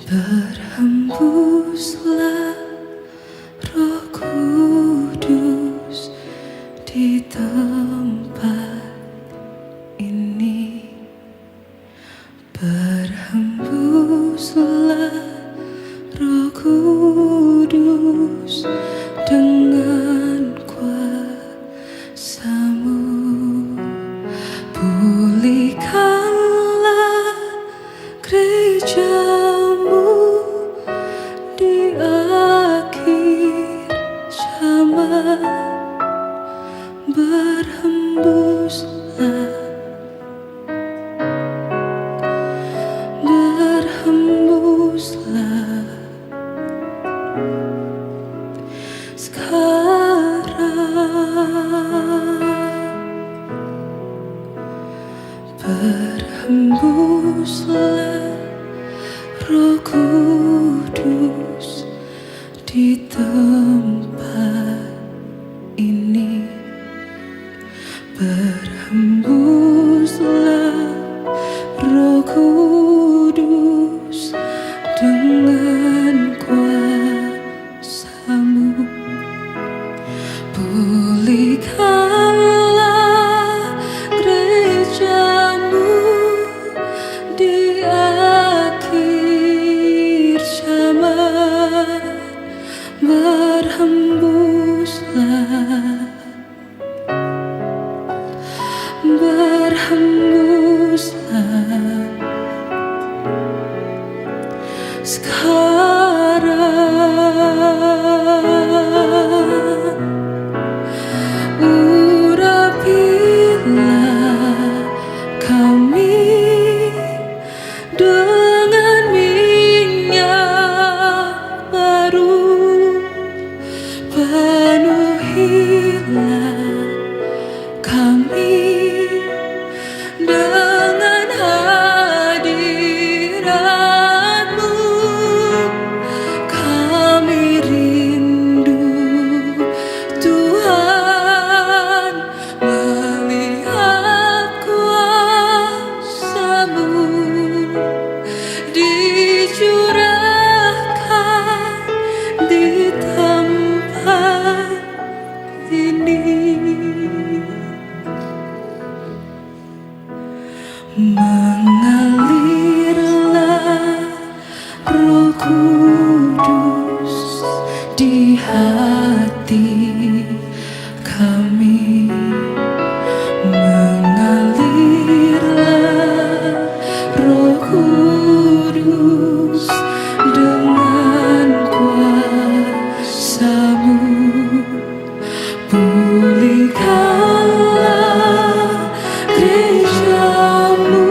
Berhembuslah Roh Kudus di tempat ini. Berhembuslah Roh Kudus dengan kuasa-Mu. Pulihkanlah gereja-Mu di akhir zaman. Berhembuslah, berhembuslah sekarang. Berhembuslah Roh Kudus di tempat ini. Berhembuslah Roh Kudus dengan kuasa-Mu. Pulihkanlah gereja-Mu di akhir zaman. Berhembuslah, berhembuslah sekarang. Urapilah kami dengan minyak baru, penuhilah kami dengan hadirat-Mu. Kami rindu Tuhan melihat kuasa-Mu dicurahkan di tempat ini. Mengalirlah Roh Kudus di hati kami. Mengalirlah Roh Kudus dengan kuasa-Mu. Pulihkanlah gereja-Mu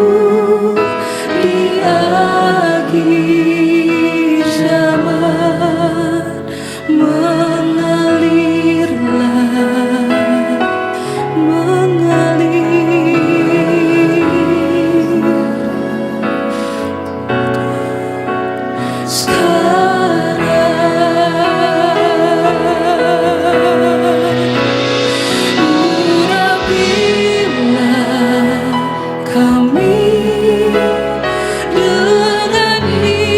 di akhir zaman. Mengalirlah, mengalir sekarang. Urapilah kami dengan minyak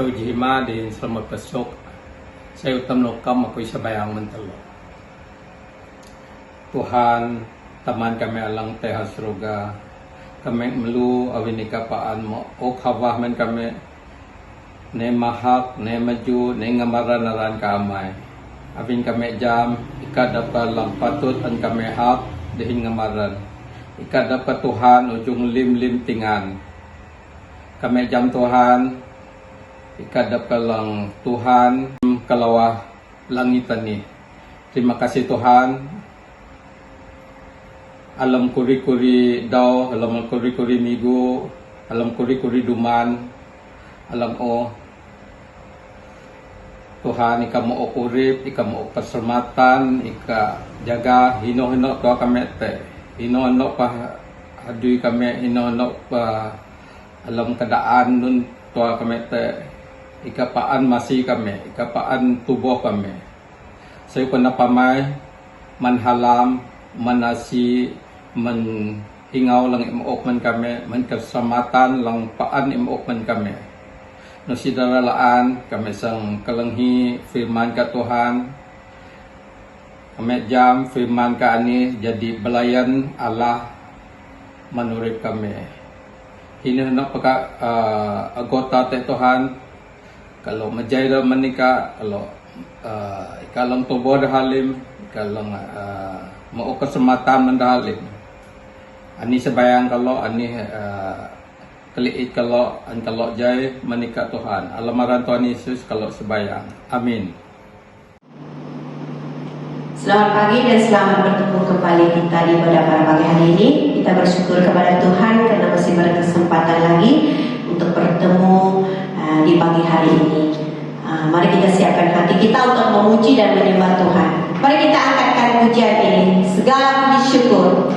Saya Jihima din selamat besok. Saya utam lokam aku isabayang mentelo. Tuhan taman kami alang teha surga. Kami melu awinika paan mo o kawah men kami ne mahak ne maju ne ngamaran naran kamay. Awin kami jam ikat dapat lang patut an kami hak dihin ngamaran. Ikat dapat Tuhan ujung lim tingan. Kami jam Tuhan ikat dapat lang Tuhan kalawah langitan ni. Terima kasih Tuhan. Alam kuri-kuri daw, alam kuri-kuri migo, alam kuri-kuri duman, alam o Tuhan ika mo urip, ika mo keselamatan, ika jaga hino-hino to kami te. Hino-hino pa aduy kami, hino-hino pa alam kadaan nun to kami te. Ika paan masih kami, ika paan tubuh kami. Saya pernah pamay manhalam, manasi, menhingaw lang imuok man kami, man keselamatan lang paan imuok man kami. No sidaralaan kami sang kalanghi firman ka Tuhan. Kami jam firman ka ani jadi belayan Allah manurip kami. Hinahanap pagka agota te Tuhan. Kalau majayra manika, kalau ikalang tubo dahalim, ikalang mau kesematan mendahalim. Ani sebayang kalau ani keliit kalau jay manika Tuhan. Alamaran Tuhan Yesus kalau sebayang. Amin. Selamat pagi dan selamat bertemu kembali kita di pada pagi hari ini. Kita bersyukur kepada Tuhan karena masih berkesempatan lagi untuk bertemu di pagi hari ini. Mari kita siapkan hati kita untuk memuji dan menyembah Tuhan. Mari kita angkatkan pujian ini. Segala puji syukur.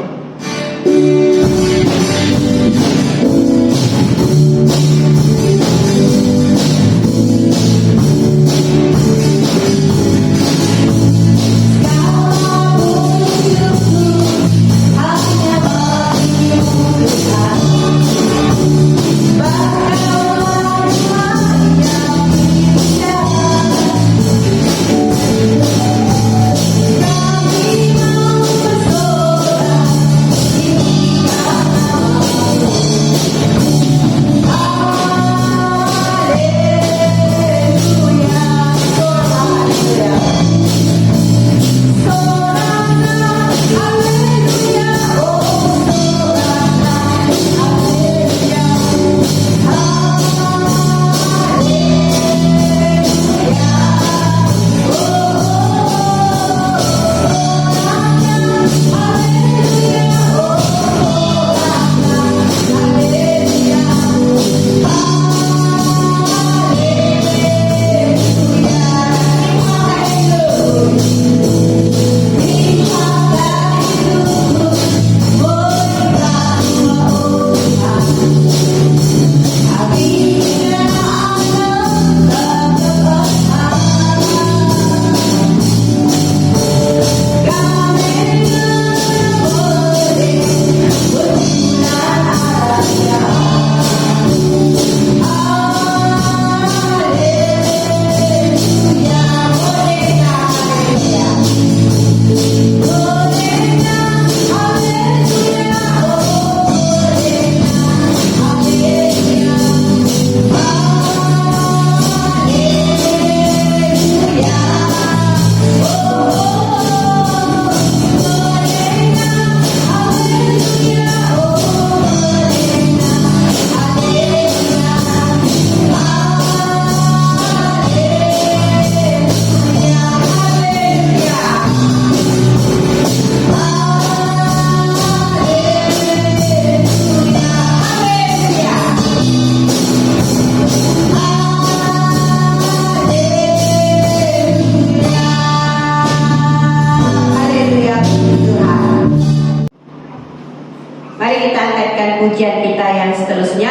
Pujian kita yang seterusnya,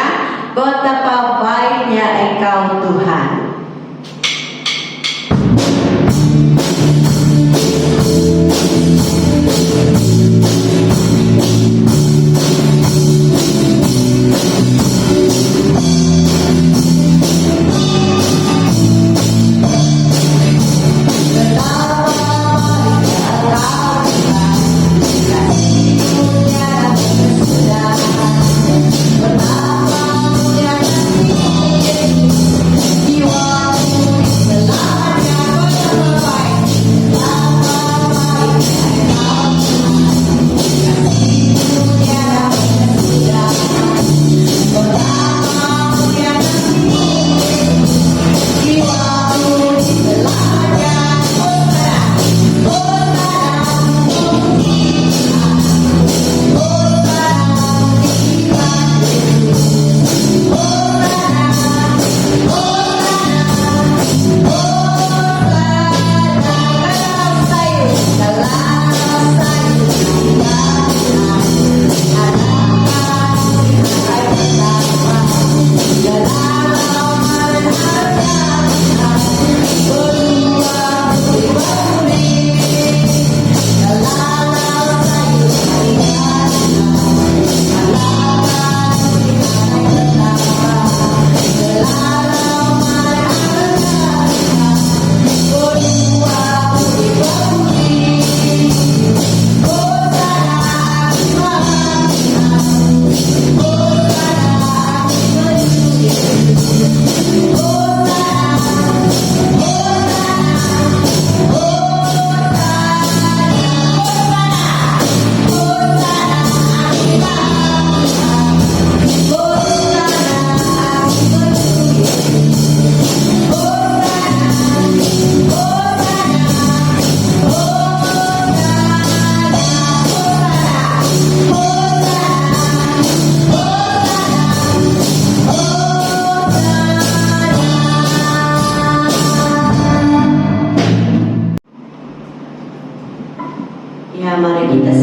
betapa baiknya Engkau Tuhan.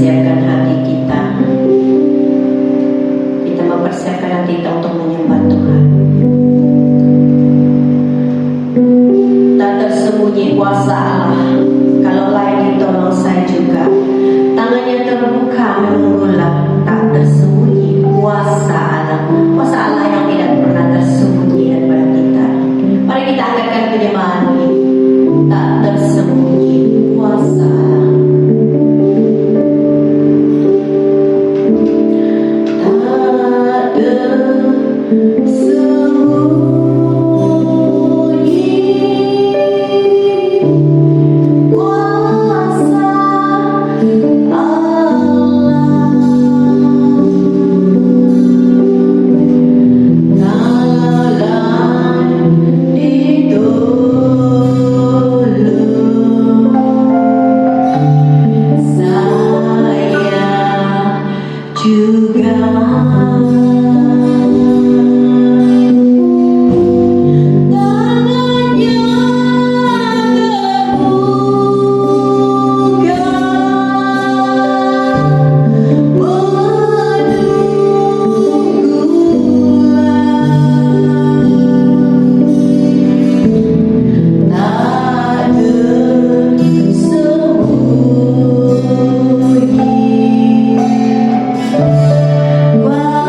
mempersiapkan hati kita. Kita mempersiapkan hati kita untuk menyembah Tuhan. Tak tersembunyi kuasa Allah. Kalau lain ditolong saya juga. Tangannya terbuka menunggulah. Tak tersembunyi kuasa Allah. Kuasa Allah yang tidak pernah tersembunyi daripada kita. Mari kita angkatkan penyembahan ini. Tak tersembunyi kuasa Allah. Tak tersembunyi kuasa Allah. Kalaulah ditolong, saya juga. Tangannya terbuka menunggulah. Tak tersembunyi kuasa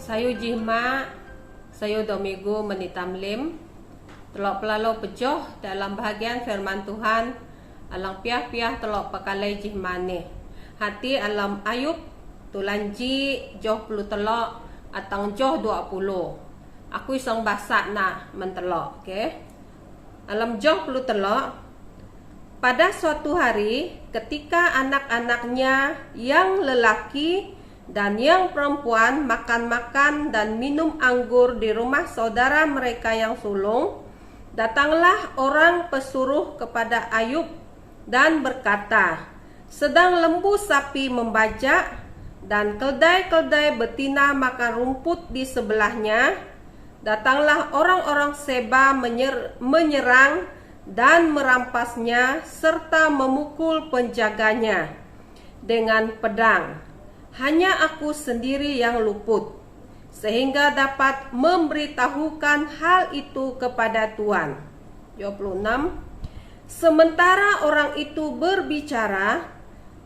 Sayo jihma, sayo domigo menitamlim, telok pelalo pejoh dalam bahagian firman Tuhan, alang piah-piah telok pakalai jihmane. Hati alam Ayub, tulanji joh pelu telok, atang joh 20. Aku isang basak na mentelok, okay? Alam joh pelu telok. Pada suatu hari, ketika anak-anaknya yang lelaki dan yang perempuan makan-makan dan minum anggur di rumah saudara mereka yang sulung, datanglah orang pesuruh kepada Ayub dan berkata, sedang lembu sapi membajak dan keldai-keldai betina makan rumput di sebelahnya, datanglah orang-orang Seba menyerang dan merampasnya serta memukul penjaganya dengan pedang. Hanya aku sendiri yang luput, sehingga dapat memberitahukan hal itu kepada Tuan. 26. Sementara orang itu berbicara,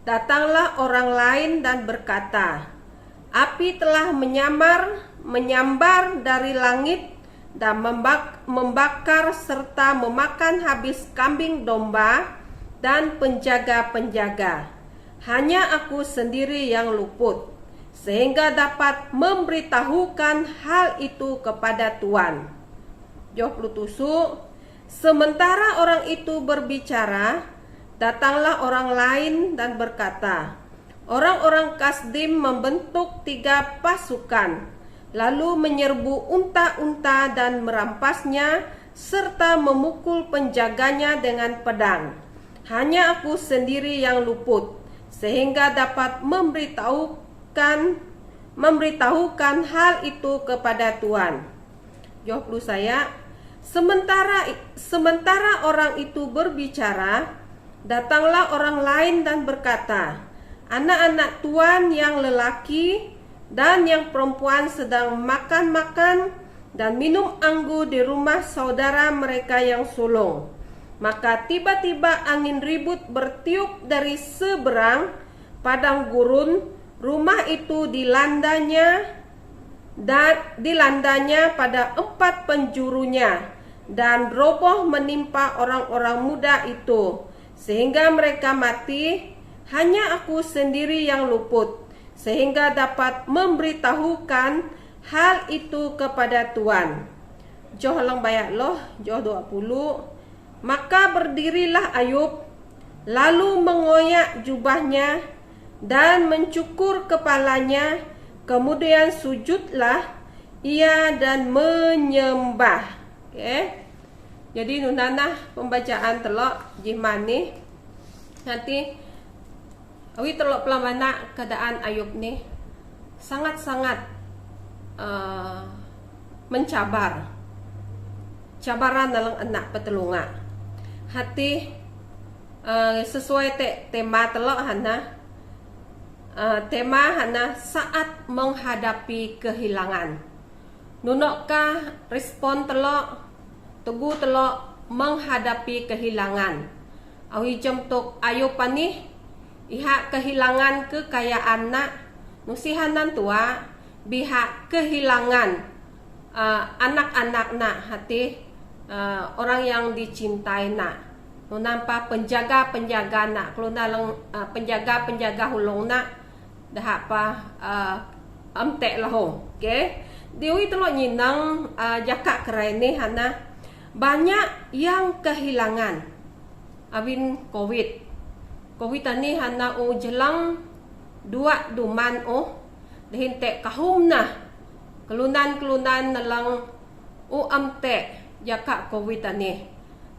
datanglah orang lain dan berkata, api telah menyambar dari langit dan membakar serta memakan habis kambing domba dan penjaga-penjaga. Hanya aku sendiri yang luput, sehingga dapat memberitahukan hal itu kepada Tuan. 27. Sementara orang itu berbicara, datanglah orang lain dan berkata, orang-orang Kasdim membentuk 3 pasukan, lalu menyerbu unta-unta dan merampasnya, serta memukul penjaganya dengan pedang. Hanya aku sendiri yang luput, sehingga dapat memberitahukan hal itu kepada Tuan. Jawab dulu saya. Sementara orang itu berbicara, datanglah orang lain dan berkata, anak-anak Tuan yang lelaki dan yang perempuan sedang makan-makan dan minum anggur di rumah saudara mereka yang sulung. Maka tiba-tiba angin ribut bertiup dari seberang padang gurun. Rumah itu dilandanya pada 4 penjurunya dan roboh menimpa orang-orang muda itu, sehingga mereka mati. Hanya aku sendiri yang luput, sehingga dapat memberitahukan hal itu kepada Tuan. Joh lang bayak loh, Joh 20. Maka berdirilah Ayub, lalu mengoyak jubahnya dan mencukur kepalanya, kemudian sujudlah ia dan menyembah. Okay. Jadi nunanah pembacaan telok jimani. Nanti awi telok pelamana keadaan Ayub nih sangat-sangat mencabar. Cabaran dalam anak petelunga. Hati sesuai tema telok hana. Tema hana saat menghadapi kehilangan. Nunokkah respon telok teguh telok menghadapi kehilangan. Awi jemtuk Ayub panih ihak kehilangan kekayaan nak nusihanan tua bihak kehilangan anak-anak nak hati orang yang dicintai nak nampak penjaga-penjaga nak kalau dalam penjaga-penjaga hulung nak dah apa amtek lah ho. Okay. Dewi telok nyinang jakak kerene hana banyak yang kehilangan awin Covid ni hana jelang 2 duman dahin tek kahum nah kelunan nalang amtek jakak Covid ni.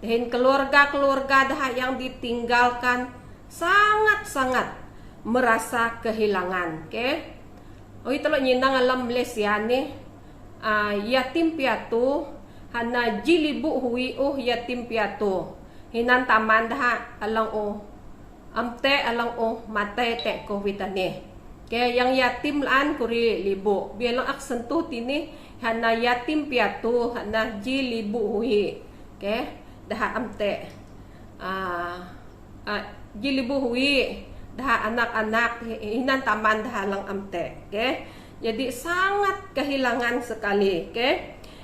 Dahin keluarga-keluarga dah yang ditinggalkan sangat-sangat merasa kehilangan. Okay. Telok nyinang alam Malaysia ni yatim piatu hana jilibu hui yatim piatu hinan taman dah alang amte alang mate tek Covid ni. Okay, yang yatim laan kuri libu bilang ak sentuh ini hana yatim piatu hana jilibu hui. Okay, dah amte jilibu hui dah anak-anak hinan taman dah lang amte. Okay, Jadi sangat kehilangan sekali,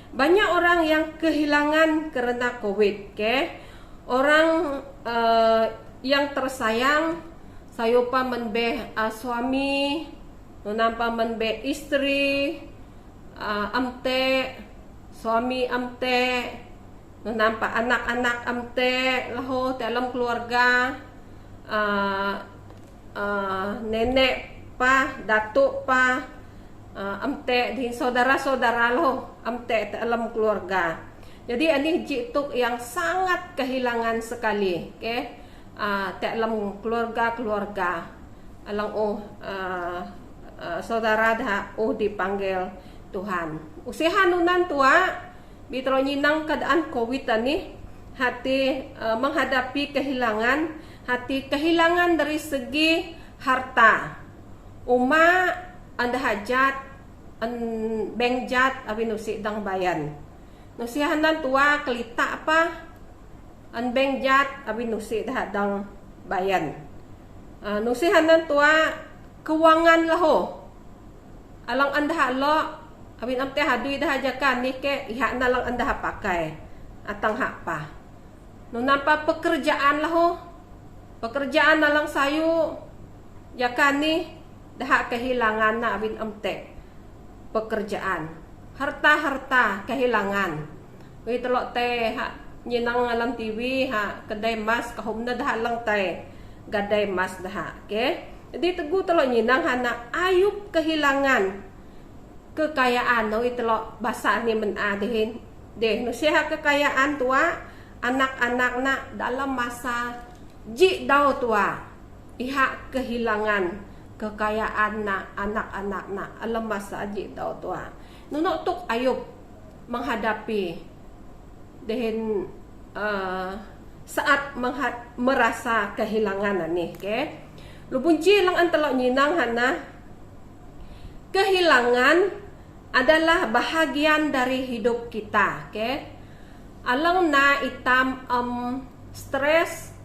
Banyak orang yang kehilangan karena COVID, Orang yang tersayang, sayo pa menbe suami, nunampa menbe istri, amte, suami amte, nunampa anak-anak amte, laho dalam keluarga, nenek pa, datuk pa, amte din saudara-saudara lo amte dalam keluarga. Jadi ini jituk yang sangat kehilangan sekali, dalam keluarga alang saudara dah dipanggil Tuhan. Usihanunan tua bitro nyinang keadaan COVID ini hati menghadapi kehilangan dari segi harta. Uma anda hajat bengjat abi nusi dang bayan. Nusihanan tua kelita apa an bengjat abi nusi dah dang bayan. Nusihanan tua keuangan laho. Alang anda lo abin amte hadui dah ajakan ni ke ihak na lang anda pakai atang hak pa. Nunapa pekerjaan laho. Pekerjaan na lang sayu jakan ni dah kehilangan na abin amte pekerjaan. Harta kehilangan. Wi telok teh nyinang alam TV kedai mas kahum na dah lang teh gadai mas dah. Jadi tegu telok nyinang hana ayub kehilangan kekayaan. Wi telok bahasa ni menadihin deh nusiha kekayaan tua anak-anak nak dalam masa ji dau tua ihak kehilangan kekayaan na anak-anak na alam masa ji dau tua. Nunok tuk ayub menghadapi dehen saat merasa kehilangan nih, Lubunci lang ang telok nyinang hana kehilangan adalah bahagian dari hidup kita, Alang na itam stres,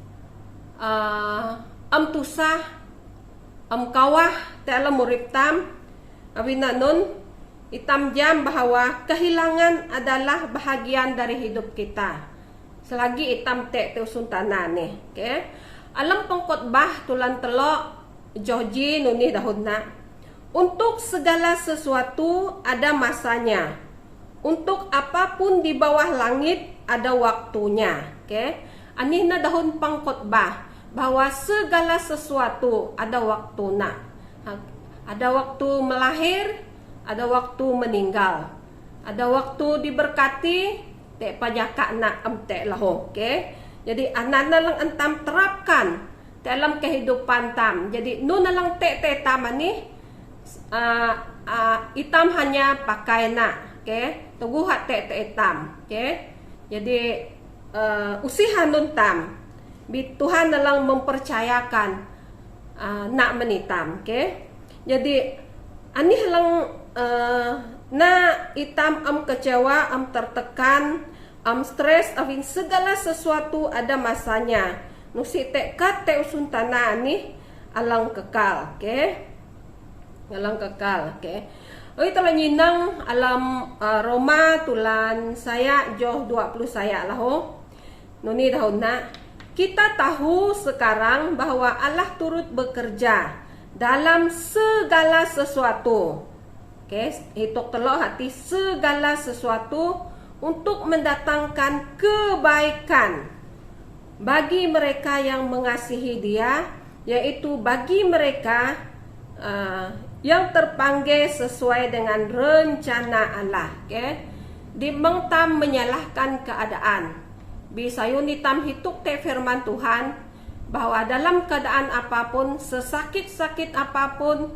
tusah, kawah, alam murip tam, abina nun itam jam bahwa kehilangan adalah bahagian dari hidup kita. Selagi itam teusuntana nih, Alam pengkhotbah tulan telok Joji nuni dahudna. Untuk segala sesuatu ada masanya. Untuk apapun di bawah langit ada waktunya, Anih na dahun pengkhotbah bahwa segala sesuatu ada waktuna. Ada waktu melahir, ada waktu meninggal, ada waktu diberkati, te pajaka na amte laho, Jadi anana lang antam terapkan dalam kehidupan tam. Jadi nu na lang te tam ani itam hanya pakai na, Tuguhat te tam, Jadi usihan nun tam, Tuhan na lang mempercayakan nak menitam, Jadi ani lang na itam kecewa, tertekan, stres, avin segala sesuatu ada masanya. Nusi tekat te usuntana ani alang kekal, Alang kekal, Oi telah nyinang alam Roma tulan saya Joh 20 saya laho. Nuni dahun na kita tahu sekarang bahwa Allah turut bekerja dalam segala sesuatu. Hitok telok hati segala sesuatu untuk mendatangkan kebaikan bagi mereka yang mengasihi Dia, yaitu bagi mereka yang terpanggil sesuai dengan rencana Allah. Di mengtam menyalahkan keadaan. Bisa yunitam hituk te firman Tuhan bahwa dalam keadaan apapun, sesakit-sakit apapun,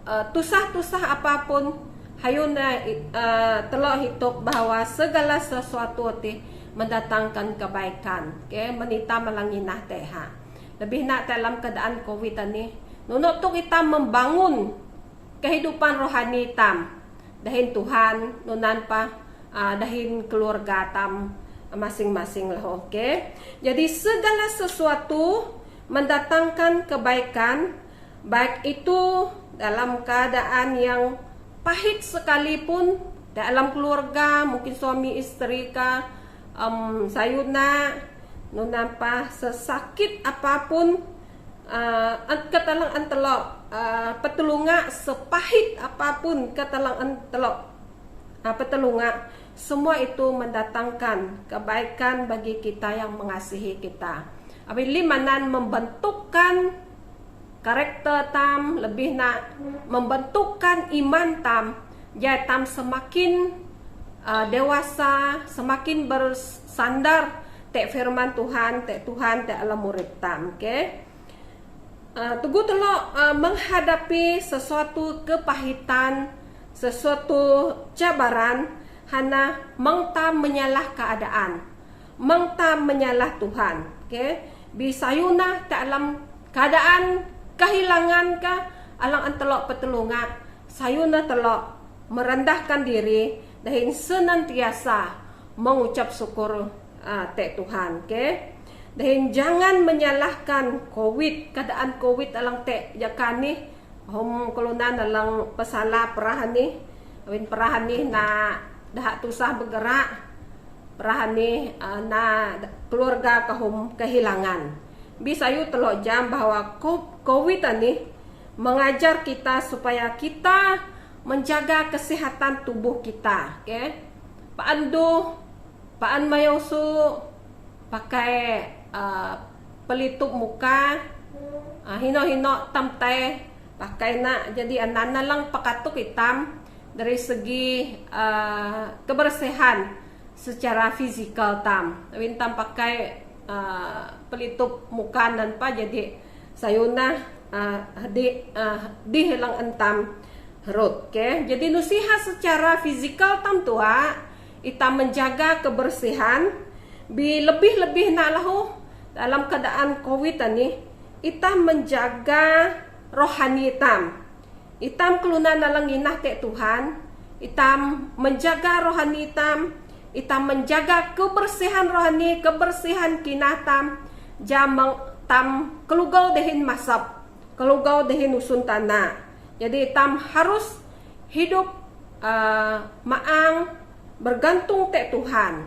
tusah-tusah apapun, hayuna telok hituk bahwa segala sesuatu ti mendatangkan kebaikan. Menita melanginah teha. Lebih nak dalam keadaan COVID ini, nunok tu kita membangun kehidupan rohani tam. Dahin Tuhan, nunan pa, dahin keluarga tam masing-masing lah, Jadi segala sesuatu mendatangkan kebaikan baik itu dalam keadaan yang pahit sekalipun dalam keluarga, mungkin suami istri kah, sayuna nunampa sesakit apapun, katalang antelok petulunga sepahit apapun katalang antelok petulunga, semua itu mendatangkan kebaikan bagi kita yang mengasihi kita. Apabila manan membentukkan karakter tam, lebih nak membentukkan iman tam, jadi tam semakin dewasa, semakin bersandar tek firman Tuhan, tek alam murid tam. Okay? Tugu telok menghadapi sesuatu kepahitan, sesuatu cabaran, hana mengtam menyalah keadaan, mengtam menyalah Tuhan. Okay? Bisayuna tak dalam keadaan kehilangan kah, alang antelok petulunga, sayuna telok merendahkan diri dan senantiasa mengucap syukur tek Tuhan. Okay? Dan jangan menyalahkan COVID, keadaan COVID alang tek jakan ni, kelunan alang pesalah perahan ni, perahan ni na dah tusah bergerak, perahan ni na keluarga kahum kehilangan. Bisa yu telok jam bahwa COVID ni mengajar kita supaya kita menjaga kesehatan tubuh kita. Okay? Paan mayosu pakai pelitup muka, hino tamtai pakai nak jadi anana lang pakatuk hitam dari segi kebersihan secara fisikal tam. Wintam pakai pelitup muka dan pa jadi sayuna di hilang entam herut. Okay? Jadi nusiha secara fisikal tam tua kita menjaga kebersihan, lebih nak lahu dalam keadaan COVID ni kita menjaga rohani tam. Itam kelunan dalam inah tek Tuhan, itam menjaga rohani tam, itam menjaga kebersihan rohani, kebersihan kinah tam, jamang tam kelugau dehin masap, kelugau dehin usun tanah. Jadi itam harus hidup maang bergantung tek Tuhan,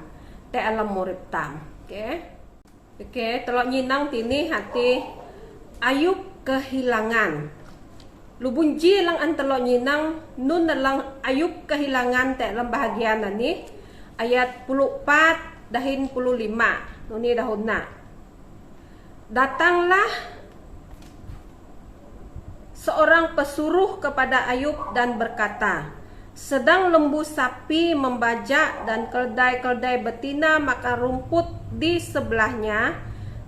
tek alam murid tam. Okay, telok nyinang tini hati Ayub kehilangan. Lubunji lang ang telok nyinang nun na lang Ayub kehilangan tek alam bahagian ni ayat 14 dahin 15 nuni dahon na. Datanglah seorang pesuruh kepada Ayub dan berkata, sedang lembu sapi membajak dan keldai-keldai betina makan rumput di sebelahnya,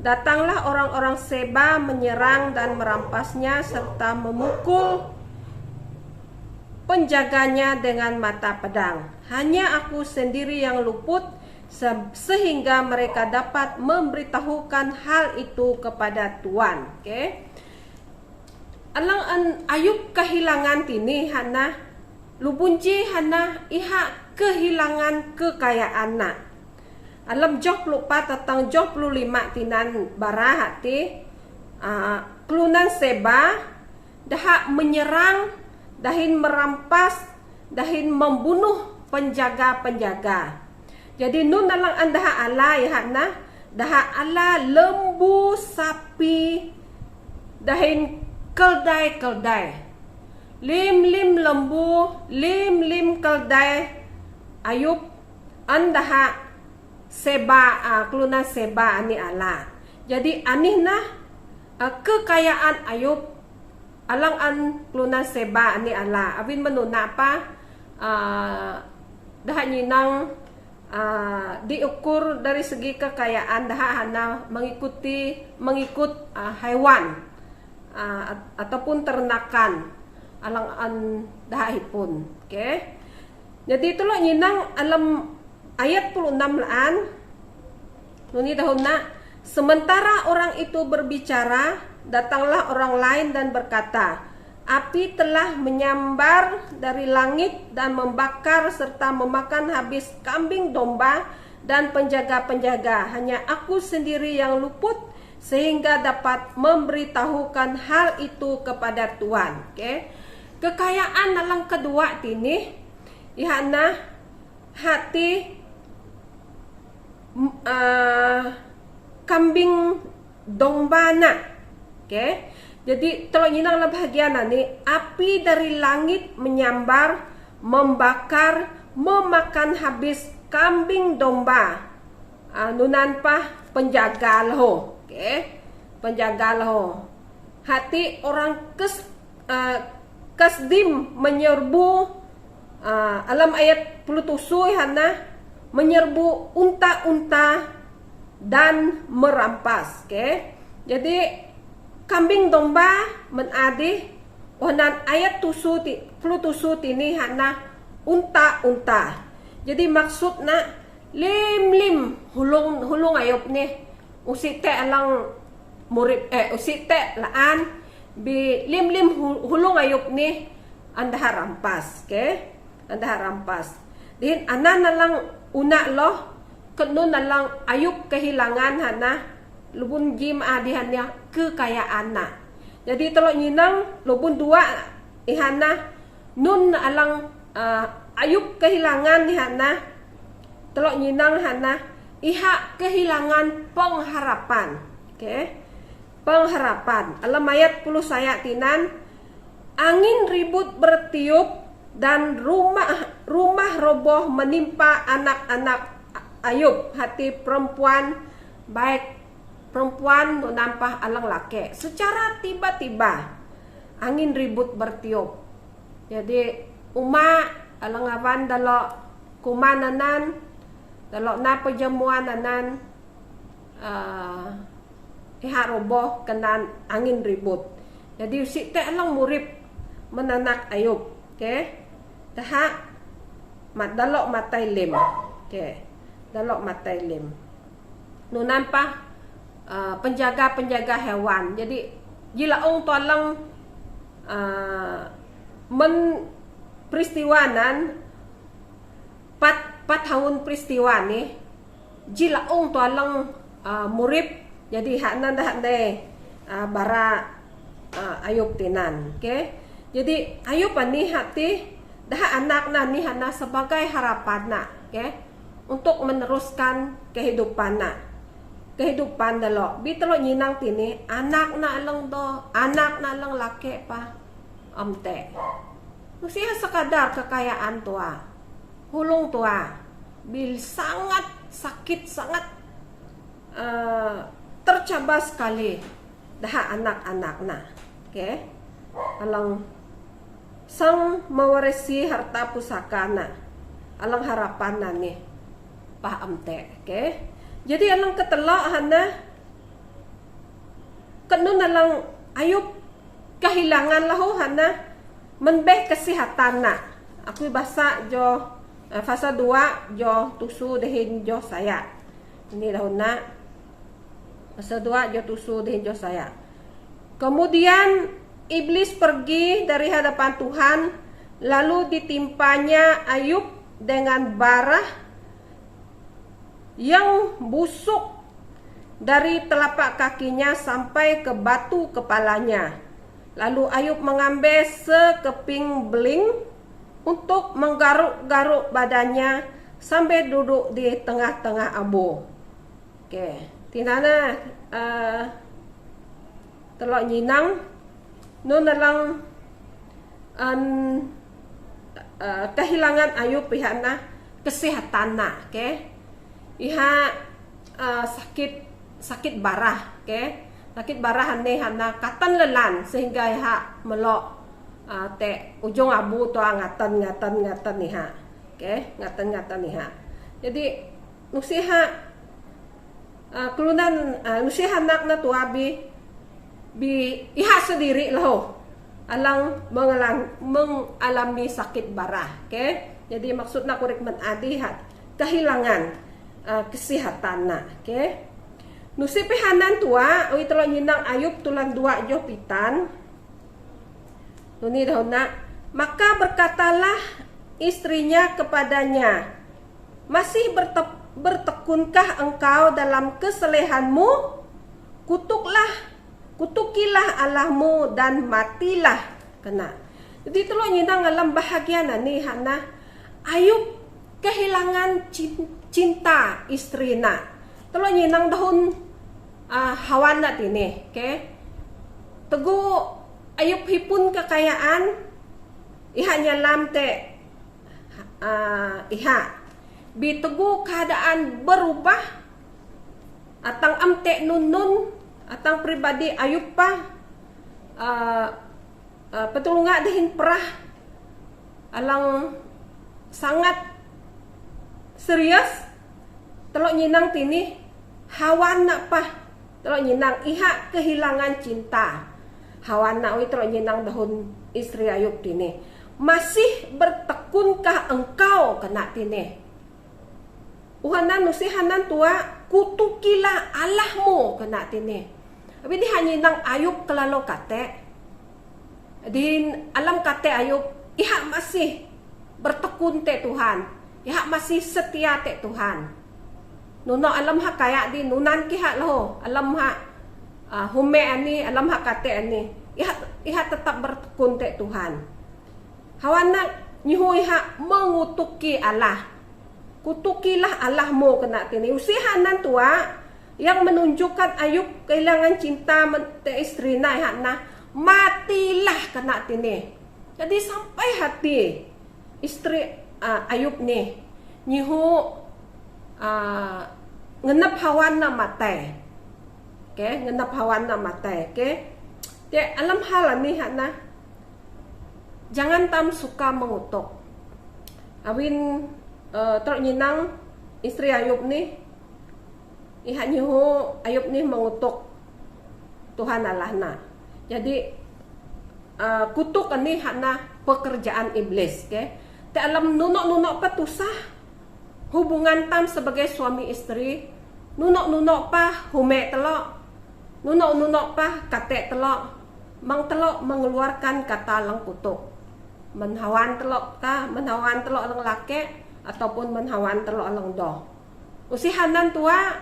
datanglah orang-orang Seba menyerang dan merampasnya serta memukul penjaganya dengan mata pedang. Hanya aku sendiri yang luput sehingga mereka dapat memberitahukan hal itu kepada Tuan. Okay? Alang Ayub kehilangan tini hana lubunji hana iha kehilangan kekayaan nak. Alam job lupa tentang job 25 tinan bara hati kelunan Seba dah menyerang, dahin merampas, dahin membunuh penjaga-penjaga. Jadi nun dalang anda ala ya na dah ala lembu sapi dahin keldai-keldai. Lim lembu, lim keldai Ayub anda Seba kelunan Seba ani ala. Jadi anih nah kekayaan Ayub alang an kelunan Seba ani ala. Abin menuna apa dah nyinang diukur dari segi kekayaan dah hana mengikut haiwan ataupun ternakan alang an dahipun. Okay? Jadi itulah nyinang alam ayat 26 laan nuni dahun na, sementara orang itu berbicara, datanglah orang lain dan berkata, api telah menyambar dari langit dan membakar serta memakan habis kambing domba dan penjaga-penjaga. Hanya aku sendiri yang luput sehingga dapat memberitahukan hal itu kepada Tuhan. Okay? Kekayaan dalam kedua ini ihana hati kambing domba na. Okay? Jadi tolong inang lah bahagian ni, api dari langit menyambar, membakar, memakan habis kambing domba. Nunan pa penjaga loh. Okay? Penjaga loh. Hati orang kasdim menyerbu alam ayat 10 hana menyerbu unta-unta dan merampas. Okay? Jadi kambing domba menadi onan ayat 10 ini hana unta-unta. Jadi maksudnya lim hulung ayop ni usite alang murip usite laan bi lim hulung ayop ni anda rampas. Okay? Anda rampas. Din anan nalang una loh kenun nalang ayub kehilangan hana lubun jim adihannya kekayaan na. Jadi tolong nyinang lubun dua ihana nun alang ayub kehilangan ihana tolong nyinang hana iha kehilangan pengharapan. Okay? Pengharapan. Alam ayat 10 saya tinan, angin ribut bertiup dan rumah roboh menimpa anak-anak Ayub. Hati perempuan baik perempuan menampah alang laki. Secara tiba-tiba angin ribut bertiup. Jadi alang awan dalok kumananan dalok na perjamuan nanan iha roboh kenan angin ribut. Jadi usik te alang murip menanak Ayub. Okay? Taha dalok matai lim. Okay. Dalok matai lim. Nunan pa penjaga-penjaga hewan. Jadi jilaong tolong peristiwanan 4 tahun peristiwa ni jilaong tolong murip. Jadi hakna dah bara Ayub tinan. Okay? Jadi Ayub ni hati dah anak na ni hana sebagai harapan na. Okay? Untuk meneruskan kehidupan na. Kehidupan dalo. Bitelo nyinang tini anak na alang laki pa amte. Usia sekadar kekayaan tua. Hulung tua. Bil sangat sakit, sangat tercabar sekali dah anak-anak na. Okay? Alang sang mewarisi harta pusaka na. Alang harapan na ni paham te. Okay? Jadi alang ketelak hana kenun alang Ayub kehilangan lahu hana menbeh kesehatan na. Aku bahasa jo fasa 2 jo tusu dehin jo saya. Ini dah na fasa 2 jo tusu dehin jo saya. Kemudian iblis pergi dari hadapan Tuhan, lalu ditimpanya Ayub dengan bara yang busuk dari telapak kakinya sampai ke batu kepalanya. Lalu Ayub mengambil sekeping beling untuk menggaruk-garuk badannya sampai duduk di tengah-tengah abu. Oke, tinana telok nyinang nun dalang kehilangan Ayub pihakna kesehatan na. Okay? Iha sakit barah. Okay? Sakit barah hana katan lelan sehingga iha melok te ujung abu tu ngatan iha. Okay? Ngatan iha. Jadi nusiha kelunan nusiha anak na tuabi iha sendiri lah alang mengalami sakit barah. Okay? Jadi maksudnya kurik menadihat kehilangan kesehatan na. Okay? Nusi pihanan tua oi telo nyinang Ayub tulan 2 jo pitan. Nuni dah na maka berkatalah istrinya kepadanya, masih bertekunkah engkau dalam kesalehanmu? kutukilah Allahmu dan matilah kena. Jadi telok nyinang alam bahagia ni hana Ayub kehilangan cinta istrina. Telok nyinang dahun hawana tini, okay? Tegu Ayub hipun kekayaan iha nyalam te iha. Bi tegu keadaan berubah atang amte nun atang pribadi Ayub pa petulunga dihin perah alang sangat serius. Telok nyinang tini hawana pa. Telok nyinang iha kehilangan cinta. Hawana wi telok nyinang dahun istri Ayub tini. Masih bertekunkah engkau kena tini? Uhanan nusihanan tua kutukilah Allahmu kena tini. Tapi di hanyinang Ayub kelalo kate. Din alam kate Ayub iha masih bertekun te Tuhan. Iha masih setia te Tuhan. Nuno alam ha kaya di nunan kiha loh. Alam ha hume ani, alam ha kate ani. Iha tetap bertekun te Tuhan. Hawana nyihu iha mengutuki Allah. Kutukilah Allahmu kena tini. Usihanan tua yang menunjukkan Ayub kehilangan cinta te istrina iha na matilah kena tini. Jadi sampai hati istri Ayub nih nyihu ngenap hawan na matay. Okay, ngenap hawan na matay. Okay, ya alam hal nih na jangan tam suka mengutuk. Awin ternyinang istri Ayub nih iha nyihu Ayub nih mengutuk Tuhan Allah na. Jadi kutuk ini hana pekerjaan iblis, okay? Te alam nunok patusah hubungan tam sebagai suami istri, nunok pa hume telok, nunok pa kate telok, mang telok mengeluarkan kata lang kutuk, menhawan telok lang laki ataupun menhawan telok lang doh. Usihanan tua,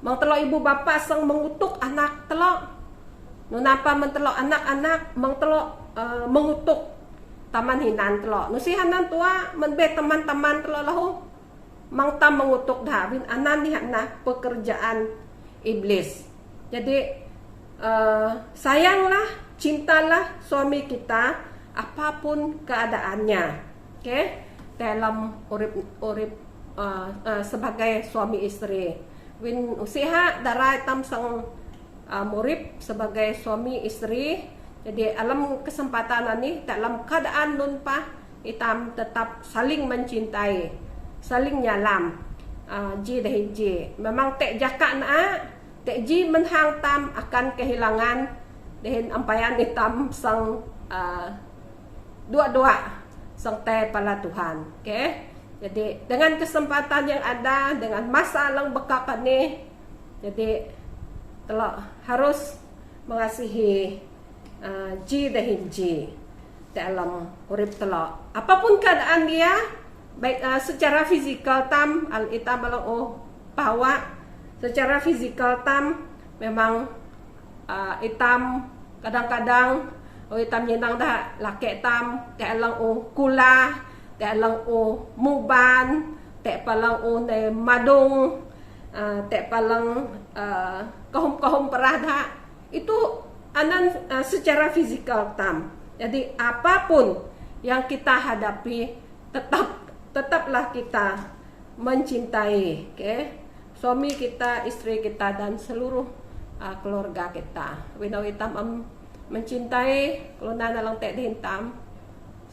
mang telok ibu bapa sang mengutuk anak telok. Nunapa mentelok anak-anak mentelok mengutuk taman hinan telok. Nusihanan tua menbe teman-teman telok lahu mangtam mengutuk dahwin anan dihana pekerjaan iblis. Jadi sayanglah, cintalah suami kita apapun keadaannya. Okay? Dalam urip sebagai suami istri. Win usiha darai tam sang murib sebagai suami istri. Jadi alam kesempatan ini dalam keadaan nun pa itam tetap saling mencintai, saling nyalam ji dahi ji. Memang tek jaka na tek ji menhang tam akan kehilangan dahin ampayan itam sang dua sang te pala Tuhan. Okay? Jadi dengan kesempatan yang ada, dengan masa lang bekakan ni, jadi telok harus mengasihi ji dahin ji dalam urip telok. Apapun keadaan dia, baik secara fizikal tam al itam malang bahwa secara fizikal tam memang itam kadang-kadang itam nyenang dah laki tam dalang kula, dalang muban, palang ne madung, palang kahum perada itu anan secara fisikal tam. Jadi apapun yang kita hadapi tetaplah kita mencintai, okay? Suami kita, istri kita dan seluruh keluarga kita. Winaw itam mencintai kalau nana lang tek dihintam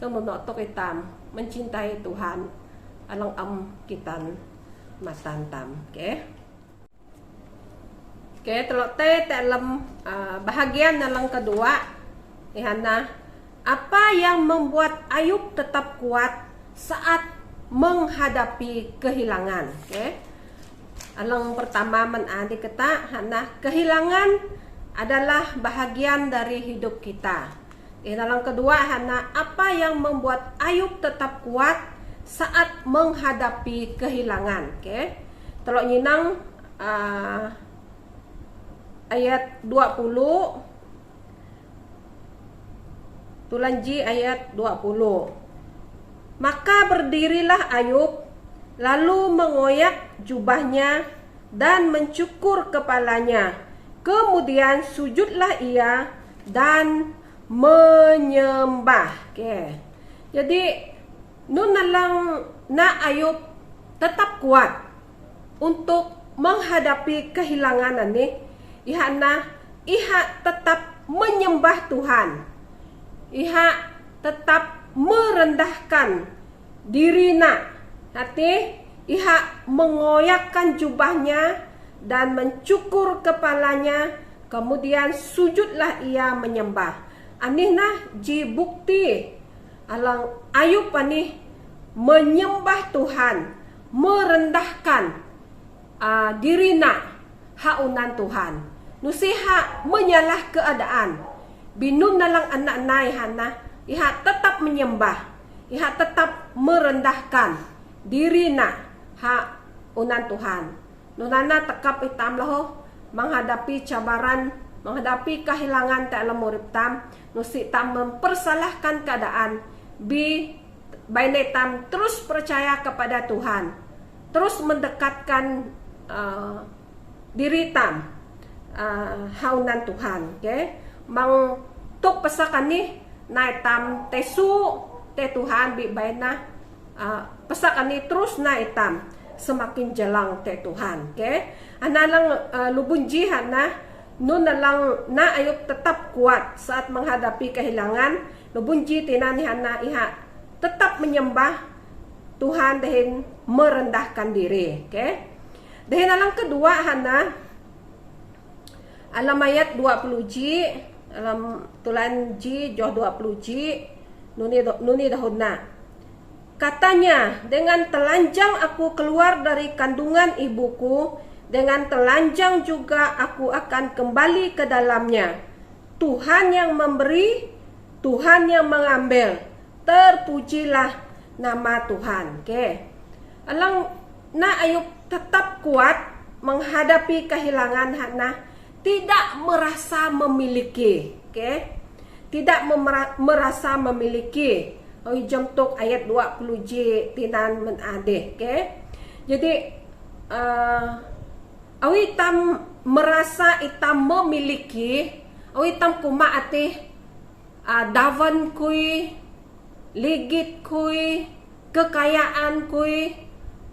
semunotok itam mencintai Tuhan alang kitan matantam, okay? Okay, telok dalam bahagian dalam kedua ihana apa yang membuat Ayub tetap kuat saat menghadapi kehilangan. Okay? Alang pertama menadi kata hana kehilangan adalah bahagian dari hidup kita. Dalam kedua hana apa yang membuat Ayub tetap kuat saat menghadapi kehilangan. Okay? Telok nyinang ayat 20. Tulan J ayat 20. Maka berdirilah Ayub, lalu mengoyak jubahnya dan mencukur kepalanya. Kemudian sujudlah ia dan menyembah. Okay. Jadi nun nalang na Ayub tetap kuat untuk menghadapi kehilangan ini. Iha tetap menyembah Tuhan. Iha tetap merendahkan diri nak. Hati iha mengoyakkan jubahnya dan mencukur kepalanya. Kemudian sujudlah ia menyembah. Anih nah ji bukti alang Ayub anih menyembah Tuhan, merendahkan diri nak haunan Tuhan. Nusiha menyalah keadaan. Binun nalang anak nai hana, iha tetap menyembah, iha tetap merendahkan diri nak haunan Tuhan. Nunana tekap itam loh menghadapi cabaran, menghadapi kehilangan tak lemurip tam, nusi tam mempersalahkan keadaan. Bainai tam terus percaya kepada Tuhan, terus mendekatkan diri tam haunan Tuhan. Okay? Mang tuk pesakan ni naik tam tesu te Tuhan bi baina pesakan ni terus naik tam semakin jelang te Tuhan. Okay? Analang lubun jihan na nun nalang na Ayub tetap kuat saat menghadapi kehilangan. Lubun ji tinan hana iha tetap menyembah Tuhan dan merendahkan diri. Okay? Dan alang kedua hana alam ayat 20 ji alam tulan ji joh 20 ji nuni dahuna. Katanya, dengan telanjang aku keluar dari kandungan ibuku, dengan telanjang juga aku akan kembali ke dalamnya. Tuhan yang memberi, Tuhan yang mengambil, terpujilah nama Tuhan. Okay. Alang na Ayub tetap kuat menghadapi kehilangan hana, tidak merasa memiliki. Okay. Tidak merasa memiliki. Oi jemtok ayat 20 j tinan menadeh. Okay. Jadi awi tam merasa itam memiliki, awi tam kuma ate davan kui, ligit kui, kekayaan kui,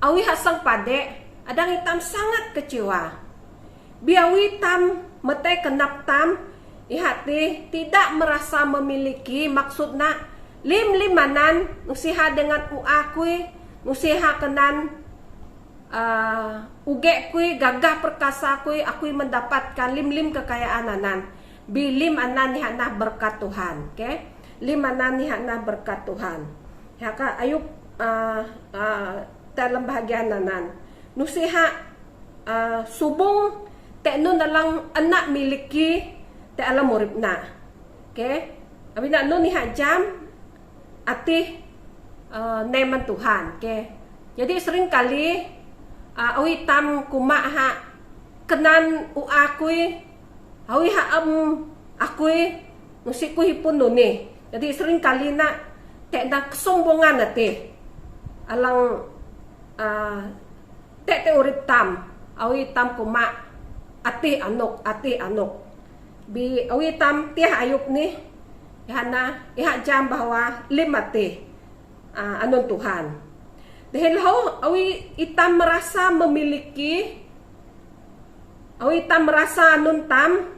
awi hasang pade, adang itam sangat kecewa. Biawi tam mete kenap tam, ihati tidak merasa memiliki, maksudna lim-limanan, nusiha dengan uakui, nusiha kenan uge kui, gagah perkasa kui, akui mendapatkan lim-lim kekayaan anan. Bilim anan hana berkat Tuhan. Okay? Lim anan hana berkat Tuhan. Haka Ayub dalam bahagian anan. Nusiha subung te nun dalang anak miliki te alam muripna. Okay? Abina nun niha jam ati neman Tuhan. Okay? Jadi sering kali awi tam kumaha kenan uakui, awi haam akui nusiku hipun nuni. Jadi sering kali na tekna kesombongan ati alang te urip tam awi tam kuma ati anok bi awi tam tiah Ayub ni hana iha jam bahwa limate anon Tuhan. Dahil awi itam merasa memiliki, awi itam merasa anon tam,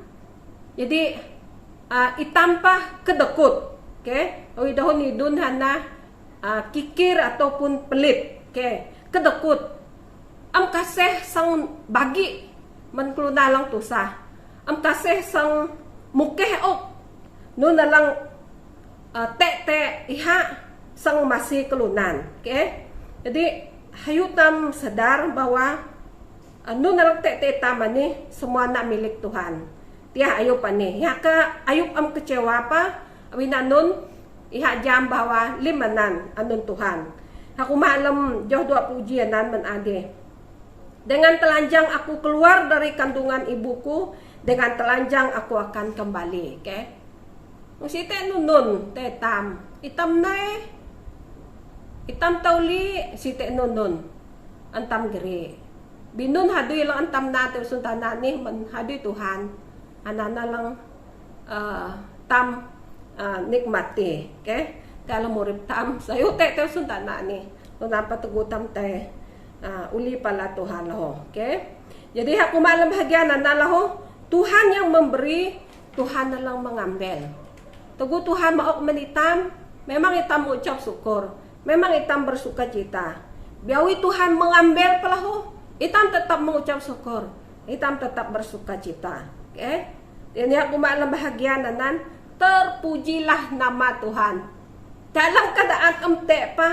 jadi itam pa kedekut. Okay? Awi dahon ni dun hana kikir ataupun pelit. Okay? Kedekut. Am kasih sang bagi menkeluna lang tusa. Am kasih sang mukeh ok. Nun nalang te iha sang masih kelunan. Okay? Jadi hayutam sadar bahwa nun nalang te taman ni semua nak milik Tuhan. Tiah Ayub ani. Haka Ayub am kecewa pa. Awina nun iha jam bahwa limanan anun Tuhan. Haku malam joh 20 jianan menade. Dengan telanjang aku keluar dari kandungan ibuku, dengan telanjang aku akan kembali. Okay? Si te nunun, te tam, itam na itam tauli, si te nunun, antam geri. Binun hadoy lang antam natin suntanan ni man hadoy Tuhan, anana lang tam nikmati. Okay? Kalau murid tam, sayo te suntanan ni, nunang patugutam te. Uli pala Tuhan laho. Okay? Jadi aku malam bahagia nalaho, Tuhan yang memberi, Tuhan na lang mengambil. Tugu Tuhan maok menitam, memang itam ucap syukur, memang itam bersuka cita. Biawi Tuhan mengambil pelaho, itam tetap mengucap syukur, itam tetap bersuka cita. Okay? Jadi aku malam bahagia nanan, terpujilah nama Tuhan. Dalam keadaan emte pa,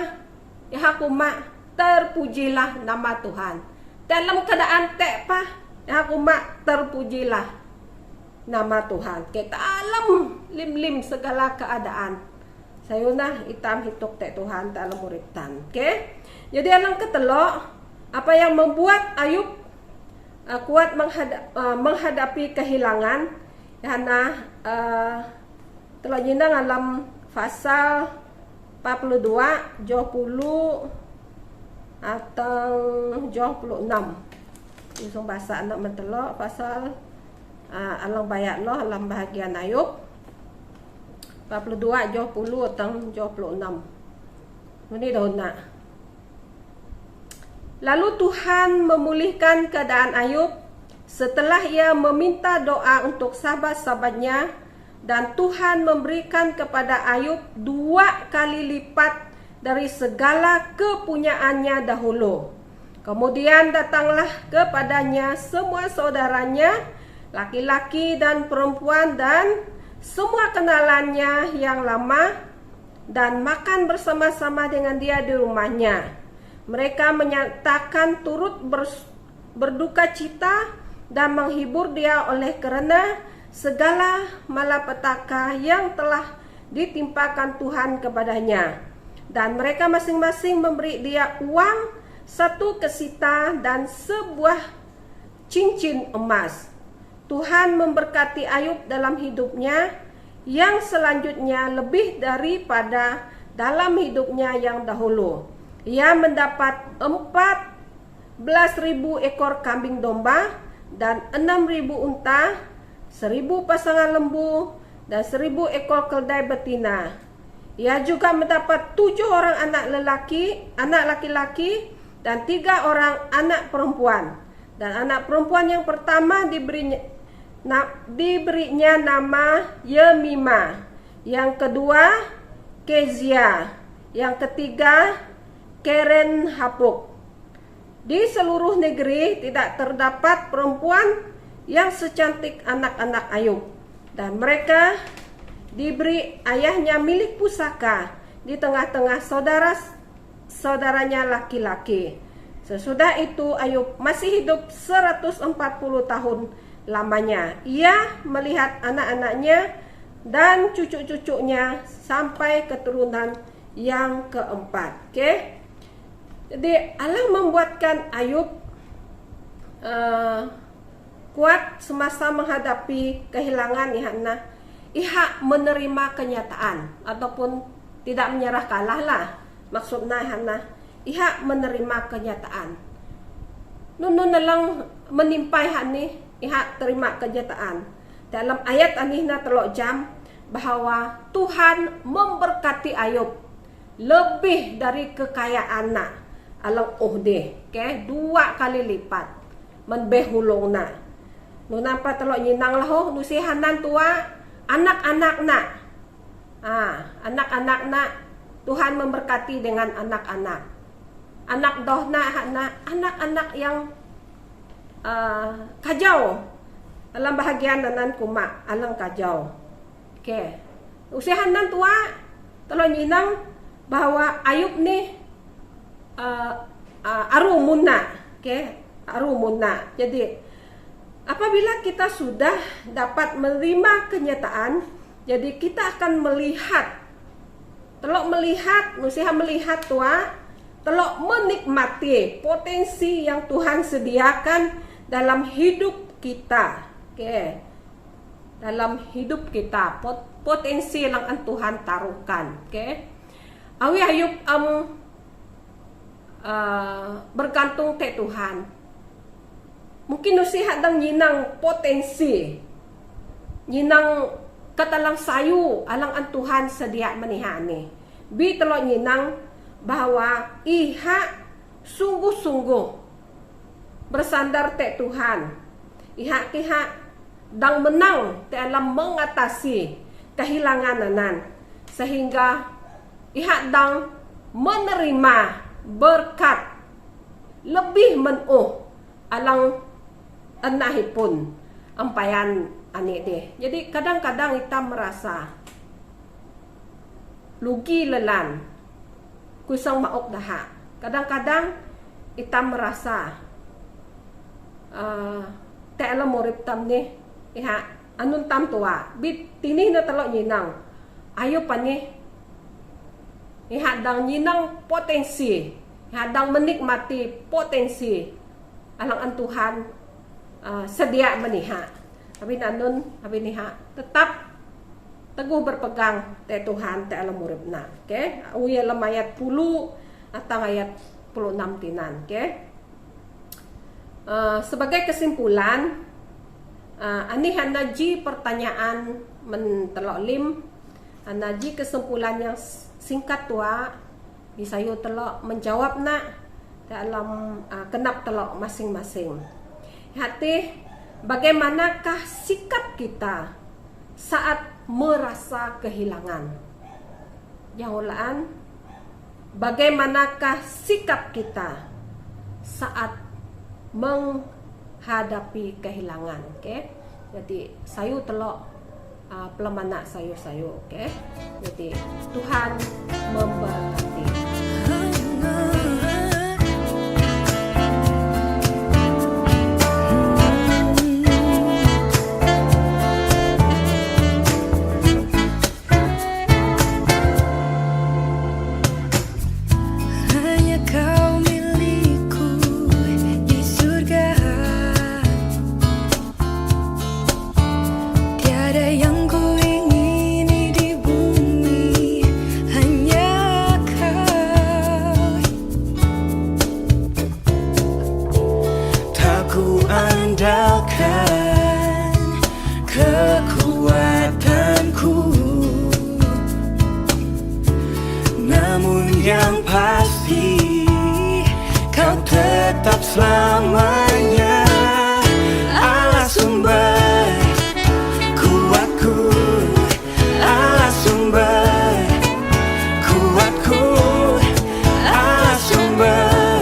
ya aku mak terpujilah nama Tuhan. Dalam keadaan tekpa, aku mak terpujilah nama Tuhan. Kita alam lim-lim segala keadaan. Sayuna itam hituk tek Tuhan dalam muritan. Okay? Jadi alang ketelok, apa yang membuat Ayub kuat menghadapi kehilangan? Karena telah jinang alam pasal 42, 20 atau 26. Isong bahasa anak mentelok pasal alang bayak lo alam bahagian Ayub 42, 20 atau 26. Ini dona. Lalu Tuhan memulihkan keadaan Ayub setelah ia meminta doa untuk sahabat-sahabatnya, dan Tuhan memberikan kepada Ayub 2 kali lipat dari segala kepunyaannya dahulu. Kemudian datanglah kepadanya semua saudaranya, laki-laki dan perempuan, dan semua kenalannya yang lama, dan makan bersama-sama dengan dia di rumahnya. Mereka menyatakan turut berduka cita dan menghibur dia oleh karena segala malapetaka yang telah ditimpakan Tuhan kepadanya. Dan mereka masing-masing memberi dia uang 1 kesita dan sebuah cincin emas. Tuhan memberkati Ayub dalam hidupnya yang selanjutnya lebih daripada dalam hidupnya yang dahulu. Ia mendapat 14.000 ekor kambing domba dan 6.000 unta, 1.000 pasangan lembu, dan 1.000 ekor keledai betina. Ia juga mendapat 7 orang anak laki-laki dan 3 orang anak perempuan. Dan anak perempuan yang pertama diberinya nama Yemima, yang kedua Kezia, yang ketiga Keren Hapuk. Di seluruh negeri tidak terdapat perempuan yang secantik anak-anak Ayub, dan mereka diberi ayahnya milik pusaka di tengah-tengah saudaranya laki-laki. Sesudah itu Ayub masih hidup 140 tahun lamanya. Ia melihat anak-anaknya dan cucu-cucunya sampai keturunan yang keempat. Okay? Jadi Allah membuatkan Ayub kuat semasa menghadapi kehilangan Iha menerima kenyataan ataupun tidak menyerah kalah lah. Maksudnya Iha menerima kenyataan. Nunun nalang menimpai Iha terima kenyataan. Dalam ayat anihna telok jam bahwa Tuhan memberkati Ayub lebih dari kekayaanna alang deh, okay? 2 kali lipat menbehulongna. Nunampa telok nyinang laho nusihanan tua anak-anak-na. Anak-anak-na Tuhan memberkati dengan anak-anak. Anak dohna anak-anak yang kajau. Alam bahagian nanan kuma alang kajau. Okay. Usihanan tua telok nyinang bahwa Ayub nih arumuna. Okay? Arumuna. Jadi apabila kita sudah dapat menerima kenyataan, jadi kita akan melihat, telok melihat, nusiha melihat tua telok menikmati potensi yang Tuhan sediakan dalam hidup kita. Oke. Dalam hidup kita, potensi yang Tuhan taruhkan. Oke. Awi hayup bergantung ke Tuhan. Mungkin usiha dang nyinang potensi, nyinang katalang sayu alang an Tuhan sedia menihani. Bi telok nyinang bahwa iha sungguh-sungguh bersandar te Tuhan. Iha dang menang dalam mengatasi kehilangan anan, sehingga iha dang menerima berkat lebih menuh alang anahipun ampayan ani deh. Jadi kadang-kadang kita merasa lugi lelan kusang maok daha. Kadang-kadang kita merasa te alam morip tam ni iha anun tam tua bit tini na telok nyinang ayo pa ni iha dang nyinang potensi, iha dang menikmati potensi alang an Tuhan sedia meniha. Tapi nanun, tapi niha tetap teguh berpegang te Tuhan te alam uripna. Oke, uya lam ayat 10 atau ayat 16 tinan. Oke. Sebagai kesimpulan, ani hanaji pertanyaan mentelok lim, hanaji kesimpulan yang singkat tua bisa yo telok menjawab nak dalam kenap telok masing-masing. Hati, bagaimanakah sikap kita saat merasa kehilangan? Jawaban, bagaimanakah sikap kita saat menghadapi kehilangan? Oke, jadi sayu telok pelamanak sayu-sayu. Oke, jadi Tuhan memberkati. Kekuatanku, namun yang pasti kau tetap selamanya Allah sumber kuatku, Allah sumber kuatku, Allah sumber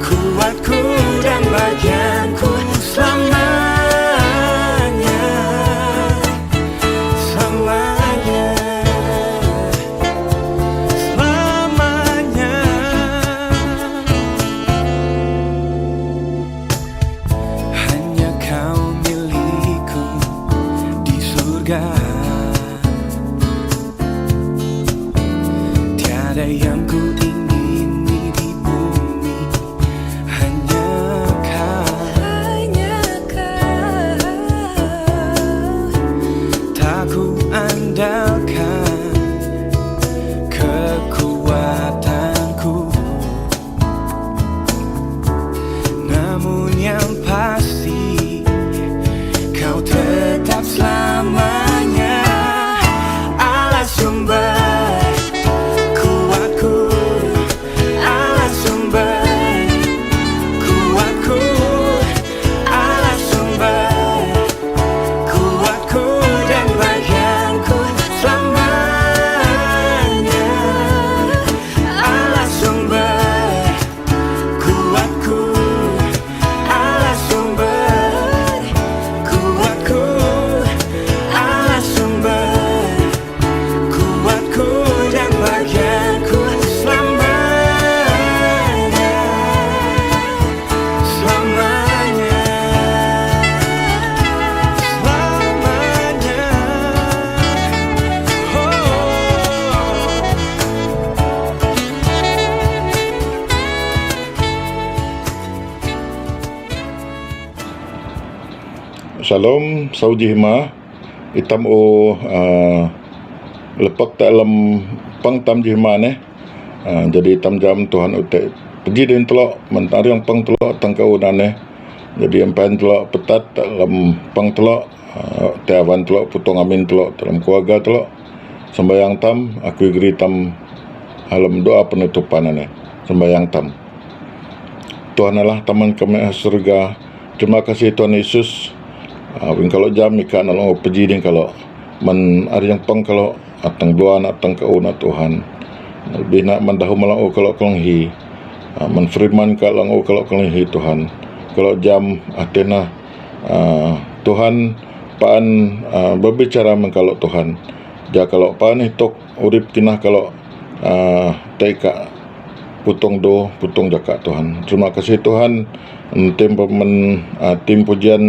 kuatku dan bagianku selamanya. Shalom saujihma itam lepak dalam pang tam jihma ne. Jadi tam jam Tuhan utek pergi din telok mentari yang pang telok tangkau nane. Jadi empan telok petat dalam pang telok tiawan telok putong amin telok dalam keluarga telok sembayang tam aku geri tam alam doa penutupan ne sembayang tam. Tuhan Allah taman kami surga. Terima kasih Tuhan Yesus. Kalau jam ikan nalong pergi din kalau man ari yang pang kalau atang dua atang kauna Tuhan. Lebih nak mandahu malang kalau kelenghi. Man firman kalau kalau kelenghi Tuhan. Kalau jam atena Tuhan paan berbicara mengkalok Tuhan. Ja kalau paan hitok urip kinah kalau taika putong jaka Tuhan. Terima kasih Tuhan. Tim pujian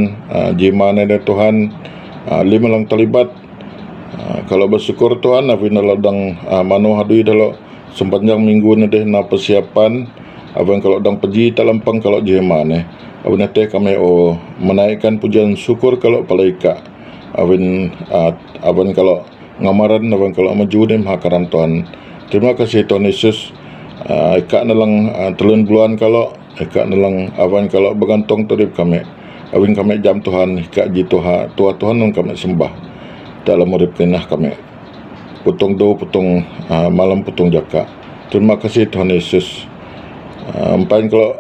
jimane de Tuhan lima lang terlibat. Kalau bersyukur Tuhan avina ladang mano hadui dalo sempanjang minggu ni deh na persiapan abang kalau dang pergi talampang kalau jimane. Avina teh kami menaikkan pujian syukur kalau palaika. Abang kalau ngamaran abang kalau maju dem hakaran Tuhan. Terima kasih Tuhan Yesus. Ika nalang telun bulan kalau ika nalang awan kalau bergantung terhadap kami. Awin kami jam Tuhan ika ji Tuhan yang kami sembah dalam urip kenah kami. Putong malam putong jaka. Terima kasih Tuhan Yesus. Empan kalau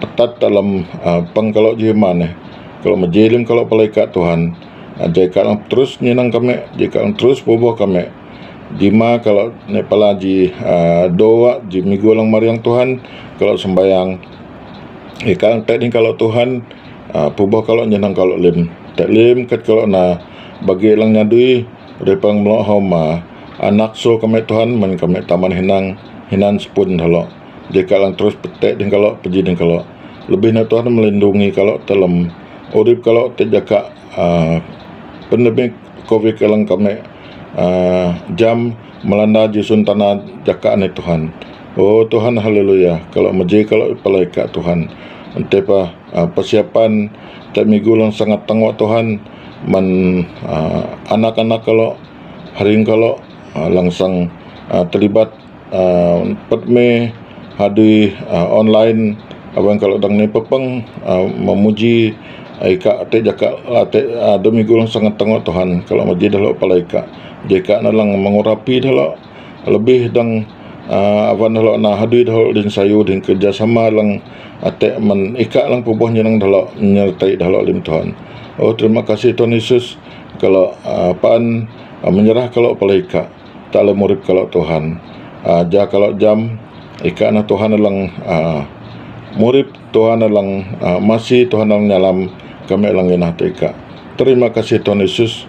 petat dalam pangkalok jimane. Kalau majelim kalau palaikat Tuhan. Jika terus nyenang kami, jika terus bubuh kami. Jima kalau nepala ji doa ji minggu lang mariang Tuhan kalau sembayang ikan tadi kalau Tuhan pubah kalau nyenang kalau lim tak lim kat kalau na bagi lang nyadui repang melok homa anak so kami Tuhan men kami taman hinan sepun kalau jika lang terus petek din kalau pergi din kalau lebih na Tuhan melindungi kalau dalam urip kalau terjaga pandemik Covid kalang kami jam melanda jisun tanah jakaan Tuhan. Oh Tuhan haleluya. Kalau maji kalau palaikat Tuhan. Entepa persiapan tak minggu lang sangat tangwa Tuhan man anak-anak kalau hari kalau langsung terlibat petme hadi online abang kalau dang ni pepeng memuji ika te jaka te demi gulung sangat tangwa Tuhan kalau maji dalam palaikat. Jika nalang mengurapi dalo lebih dang awan dalo na hadui dalo din sayu din kerjasama lang ate man ika lang pubuhnya nang dalo menyertai dalo lim Tuhan. Oh terima kasih Tuhan Yesus kalau paan menyerah kalau palaika tak le murid kalau Tuhan. Ja kalau jam ika na Tuhan lang murid Tuhan lang masih Tuhan lang nyalam kami lang inah ika. Terima kasih Tuhan Yesus.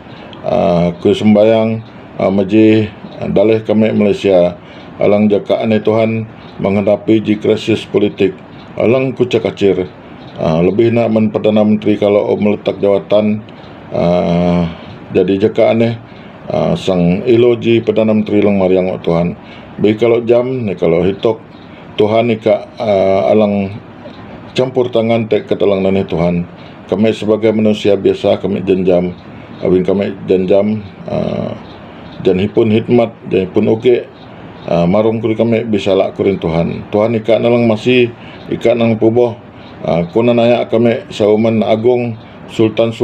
Ku sembayang maji dalih kami Malaysia alang jakaan Tuhan menghadapi ji krisis politik alang kucak-kacir lebih nak men Perdana Menteri kalau meletak jawatan jadi jakaan sang iloji Perdana Menteri lang mariang Tuhan bi kalau jam ni kalau hitok Tuhan ika alang campur tangan tek katalang nani Tuhan kami sebagai manusia biasa kami jenjam awin kami janjam dan hipun hikmat dan hipun oke marung kuri kami bisa lak kurin Tuhan ika nalang masih ika nang puboh kuna naya kami sauman agung sultan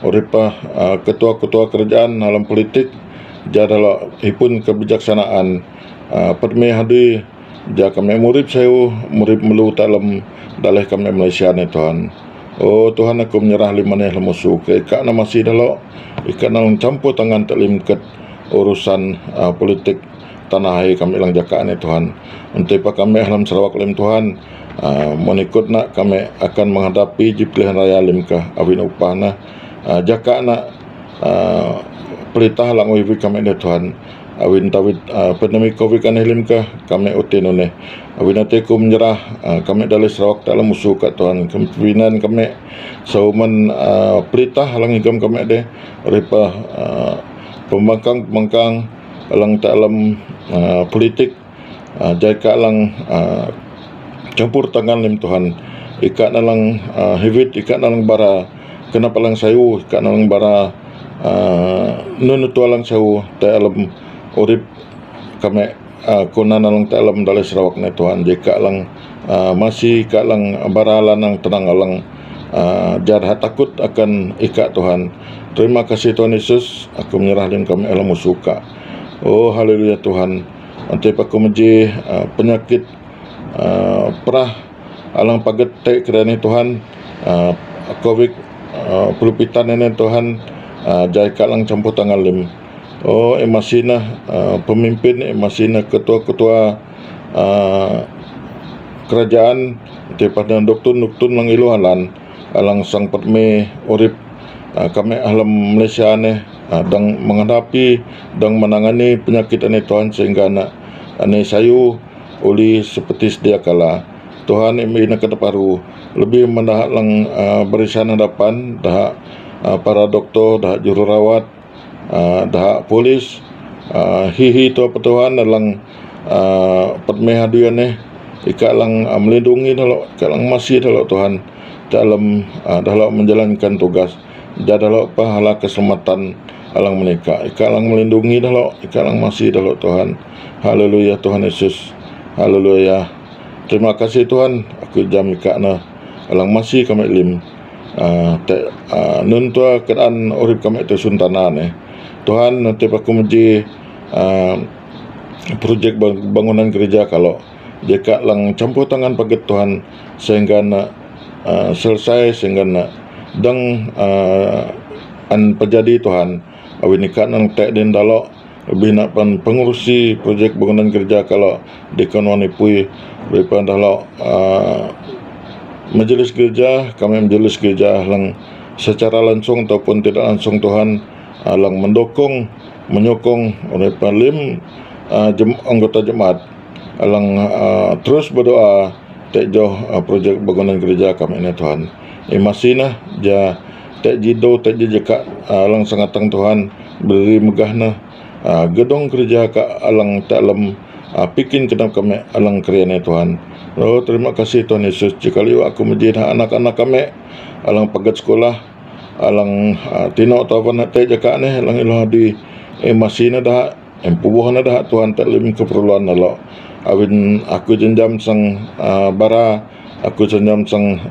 oripa ketua-ketua kerajaan dalam politik jadala hipun kebijaksanaan perme hadi ja kami murid melu dalam dalih kami Malaysia ni Tuhan. Oh Tuhan aku menyerah limaneh lemusu ke ika na masih dalo ika na campur tangan terlimket urusan politik tanah air kami lang jakaan Tuhan. Untuk kami dalam Sarawak lim Tuhan menikut nak kami akan menghadapi pilihan raya limkah awin upahna jaka nak perintah lang wiwi kami ni Tuhan awin tawid pandemi Covid kan limkah kami utinone awin atiku menyerah kami dari Sarawak dalam musuh kat Tuhan kemimpinan kami sauman perintah lang igam kami de ripa pembangkang lang dalam politik jika lang campur tangan lim Tuhan ikat nalang hivit, ikat nalang bara kenapa lang sayu, ikat nalang bara nunutualang sayu ta alam urip kami kuna nalang ta alam dalai Sarawak ni Tuhan. Jika lang masih ikat lang baralan ng tenang alang jarhat takut akan ikat Tuhan. Terima kasih Tuhan Yesus, aku menyerahkan kami alam suka. Oh haleluya Tuhan. Nanti aku menji penyakit perah alang pagetek kerana Tuhan COVID pelupitan ini Tuhan jai kalang campur tangan lim. Oh emasina pemimpin, emasina ketua-ketua kerajaan daripada doktor lang iluhalan alang sang perme urip kami alam Malaysia ni dang menghadapi dang menangani penyakit ini Tuhan, sehingga anak ane sayu uli seperti sedia kala Tuhan ini nak paru lebih mendahat lang barisan hadapan dah para doktor, dah jururawat, dah polis hihi tu apa Tuhan dalam perme hadiah ni ikat lang melindungi dalam ikat lang masih dalam Tuhan dalam menjalankan tugas jadalah pahala keselamatan alang menikah ikat lang melindungi dalam ikat lang masih dalam Tuhan. Haleluya Tuhan Yesus, haleluya. Terima kasih Tuhan, aku jam ikat na alang masih kami lim nuntua keadaan urip kami itu suntanan Tuhan. Nanti aku menji projek bangunan gereja kalau jika lang campur tangan paget Tuhan sehingga nak selesai, sehingga nak dang an terjadi Tuhan awin ikat nang tek din dalok lebih nak pengurusi projek bangunan gereja kalau dikonwani pui daripada dalok majelis gereja, kami majelis gereja lang secara langsung ataupun tidak langsung Tuhan lang mendukung menyokong oleh palim anggota jemaat alang terus berdoa tek jauh projek bangunan gereja kami ini Tuhan. Masina ja tek jido tek jeka alang sangatang Tuhan beri megahna gedong gereja ka alang dalam pikin kenap kami alang kriane Tuhan. Oh terima kasih Tuhan Yesus. Jika liu aku menjadi anak-anak kami alang pagat sekolah alang tino atau apa nak tek jeka ni alang ilah di masina dah empubuhna dah Tuhan tak lim keperluan nalo awin aku jenjam sang bara aku jenjam sang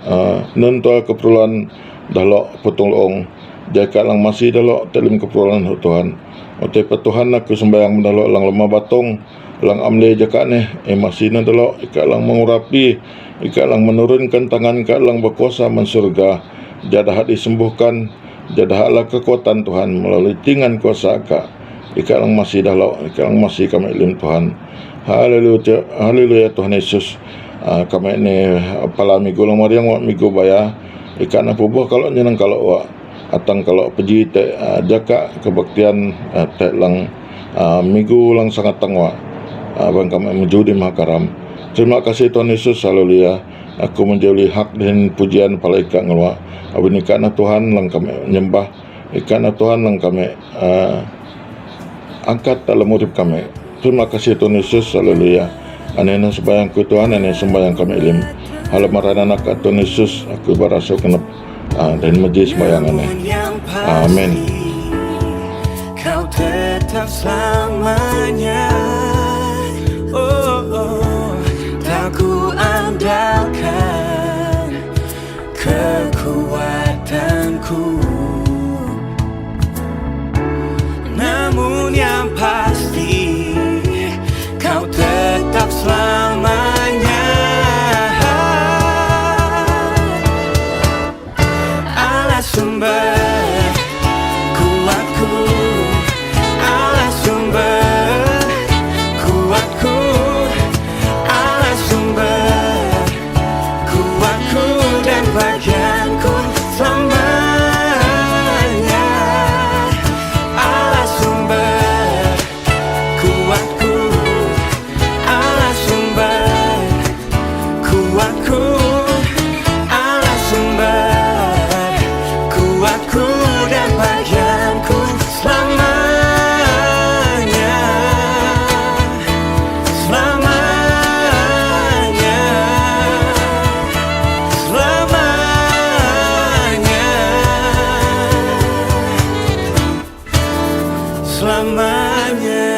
nuntua keperluan dalok potong jika lang masih dalok telim keperluan Tuhan. Ote Tuhan aku sembahyang dalok lang lemah batong lang amle jaka ni masih na dalok ika lang mengurapi ika lang menurunkan tangan ka lang berkuasa man surga jadah disembuhkan jadahlah kekuatan Tuhan melalui tingan kuasa ka ika lang masih dalok ika lang masih kami ilim Tuhan. Haleluya, haleluya Tuhan Yesus. Kami ni pala minggu lang mariang wak minggu baya ikan apa buah kalau nyenang kalau wak atang kalau peji tek jaka kebaktian tek lang minggu lang sangat tangwa abang kami menjudi makaram. Terima kasih Tuhan Yesus, haleluya. Aku menjauhi hak dan pujian pala ikan ngelwa abin ikan Tuhan lang kami nyembah ikan Tuhan lang kami angkat dalam urip kami. Terima kasih Tuhan Yesus, haleluya. Anena sembahyang ku Tuhan, anena sembahyang kami ilim. Halam marana nak Tuhan Yesus, aku berasa kenap dan majlis sembahyang aneh. Amin. Kau tetap selamanya. Oh, oh, tak ku andalkan kekuatanku, namun yang pasti kau tetap selamanya. Allah sumber kuatku, Allah sumber kuatku, Allah sumber kuatku dan bagianku selamanya. Allah sumber kuatku, Allah sumber kuatku, Allah sumber kuatku. selamanya.